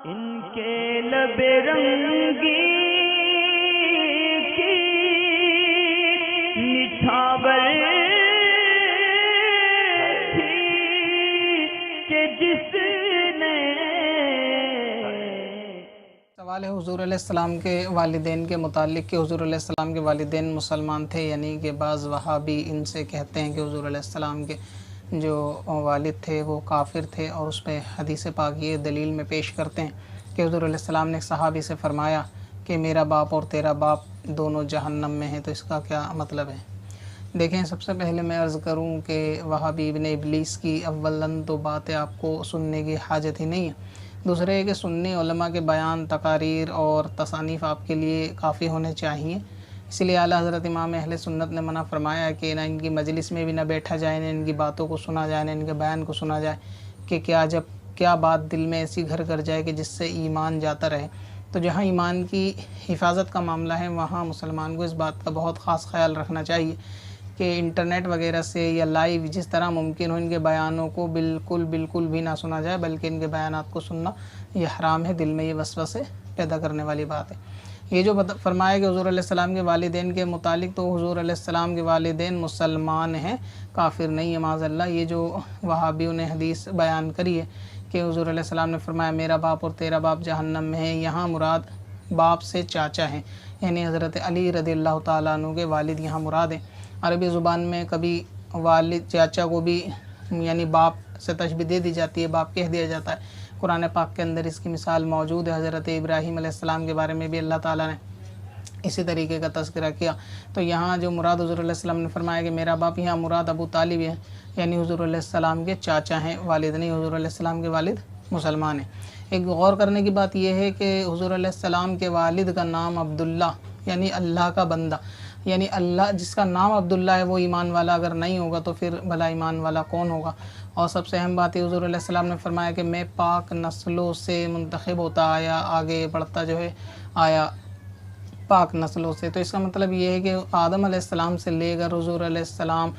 ان کے لب رنگی کی نچھاور تھی کہ جس نے سوال ہے حضور علیہ السلام کے والدین کے متعلق کہ حضور علیہ السلام کے والدین مسلمان تھے، یعنی کہ بعض وہابی ان سے کہتے ہیں کہ حضور علیہ السلام کے جو والد تھے وہ کافر تھے، اور اس پہ حدیث پاک یہ دلیل میں پیش کرتے ہیں کہ حضور علیہ السلام نے ایک صحابی سے فرمایا کہ میرا باپ اور تیرا باپ دونوں جہنم میں ہیں، تو اس کا کیا مطلب ہے؟ دیکھیں، سب سے پہلے میں عرض کروں کہ وہابی ابن ابلیس کی اولاً تو باتیں آپ کو سننے کی حاجت ہی نہیں ہے، دوسرے ہے کہ سنی علماء کے بیان، تقاریر اور تصانیف آپ کے لیے کافی ہونے چاہیے، اس لیے اعلیٰ حضرت امام اہل سنت نے منع فرمایا کہ نہ ان کی مجلس میں بھی نہ بیٹھا جائے، نہ ان کی باتوں کو سنا جائے، نہ ان کے بیان کو سنا جائے، کہ کیا بات دل میں ایسی گھر کر جائے کہ جس سے ایمان جاتا رہے۔ تو جہاں ایمان کی حفاظت کا معاملہ ہے وہاں مسلمان کو اس بات کا بہت خاص خیال رکھنا چاہیے کہ انٹرنیٹ وغیرہ سے یا لائیو جس طرح ممکن ہو ان کے بیانوں کو بالکل بھی نہ سنا جائے، بلکہ ان کے بیانات کو سننا یہ حرام ہے، دل میں یہ وسوسے پیدا کرنے والی بات ہے۔ یہ جو فرمایا کہ حضور علیہ السلام کے والدین کے متعلق، تو حضور علیہ السلام کے والدین مسلمان ہیں، کافر نہیں ہے معاذ اللہ۔ یہ جو وہابیوں نے حدیث بیان کری ہے کہ حضور علیہ السلام نے فرمایا میرا باپ اور تیرا باپ جہنم میں ہے، یہاں مراد باپ سے چاچا ہیں، یعنی حضرت علی رضی اللہ تعالیٰ عنہ کے والد یہاں مراد ہیں۔ عربی زبان میں کبھی والد چاچا کو بھی یعنی باپ سے تشبیہ دے دی جاتی ہے، باپ کہہ دیا جاتا ہے۔ قرآن پاک کے اندر اس کی مثال موجود ہے، حضرت ابراہیم علیہ السلام کے بارے میں بھی اللہ تعالیٰ نے اسی طریقے کا تذکرہ کیا۔ تو یہاں جو مراد حضور علیہ السلام نے فرمایا کہ میرا باپ، یہاں مراد ابو طالب ہے، یعنی حضور علیہ السلام کے چاچا ہیں، والد نہیں، حضور علیہ السلام کے والد مسلمان ہیں۔ ایک غور کرنے کی بات یہ ہے کہ حضور علیہ السلام کے والد کا نام عبداللہ، یعنی اللہ کا بندہ، یعنی اللہ جس کا نام عبداللہ ہے وہ ایمان والا اگر نہیں ہوگا تو پھر بھلا ایمان والا کون ہوگا؟ اور سب سے اہم بات ہے حضور علیہ السلام نے فرمایا کہ میں پاک نسلوں سے منتخب ہوتا آیا، آگے بڑھتا جو ہے آیا پاک نسلوں سے۔ تو اس کا مطلب یہ ہے کہ آدم علیہ السلام سے لے کر حضور علیہ السلام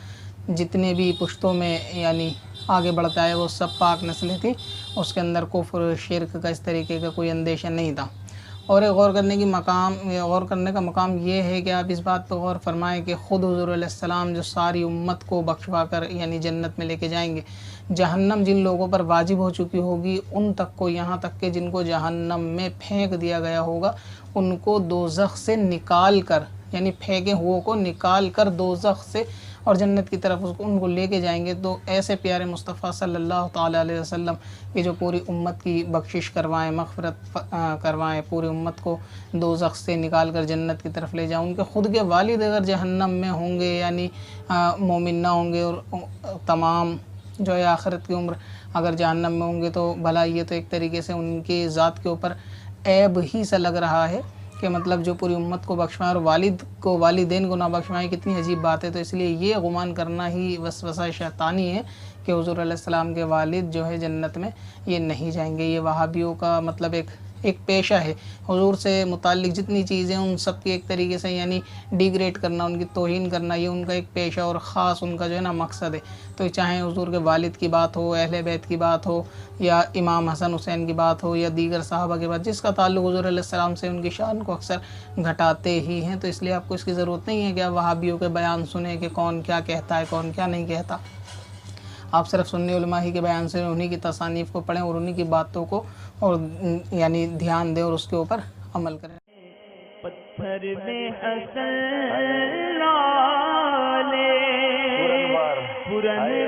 جتنے بھی پشتوں میں یعنی آگے بڑھتا ہے وہ سب پاک نسلیں تھیں، اس کے اندر کفر شرک کا اس طریقے کا کوئی اندیشہ نہیں تھا۔ اور ایک غور کرنے کا مقام یہ ہے کہ آپ اس بات پر غور فرمائیں کہ خود حضور علیہ السلام جو ساری امت کو بخشوا کر یعنی جنت میں لے کے جائیں گے، جہنم جن لوگوں پر واجب ہو چکی ہوگی ان تک کو، یہاں تک کہ جن کو جہنم میں پھینک دیا گیا ہوگا ان کو دوزخ سے نکال کر، یعنی پھینکے ہوئے کو نکال کر دوزخ سے اور جنت کی طرف ان کو لے کے جائیں گے۔ تو ایسے پیارے مصطفیٰ صلی اللہ تعالیٰ علیہ وسلم کہ جو پوری امت کی بخشش کروائیں، مغفرت کروائیں، پوری امت کو دوزخ سے نکال کر جنت کی طرف لے جائیں، ان کے خود کے والد اگر جہنم میں ہوں گے یعنی مومن نہ ہوں گے، اور تمام جو ہے آخرت کی عمر اگر جہنم میں ہوں گے، تو بھلا یہ تو ایک طریقے سے ان کی ذات کے اوپر عیب ہی سا لگ رہا ہے کہ مطلب جو پوری امت کو بخشوائیں اور والدین کو نہ بخشوائیں، کتنی عجیب بات ہے۔ تو اس لیے یہ گمان کرنا ہی وسوسہ شیطانی ہے کہ حضور علیہ السلام کے والد جو ہے جنت میں یہ نہیں جائیں گے۔ یہ وہابیوں کا مطلب ایک پیشہ ہے، حضور سے متعلق جتنی چیزیں ان سب کی ایک طریقے سے یعنی ڈیگریڈ کرنا، ان کی توہین کرنا، یہ ان کا ایک پیشہ اور خاص ان کا جو ہے نا مقصد ہے۔ تو چاہے حضور کے والد کی بات ہو، اہل بیت کی بات ہو، یا امام حسن حسین کی بات ہو، یا دیگر صحابہ کی بات، جس کا تعلق حضور علیہ السلام سے، ان کی شان کو اکثر گھٹاتے ہی ہیں۔ تو اس لیے آپ کو اس کی ضرورت نہیں ہے کہ آپ وہابیوں کے بیان سنیں کہ کون کیا کہتا ہے، کون کیا نہیں کہتا۔ آپ صرف سنی علماء ہی کے بیان سے انہی کی تصانیف کو پڑھیں اور انہی کی باتوں کو اور یعنی دھیان دیں اور اس کے اوپر عمل کریں۔ پتھر میں حسن لالے پرن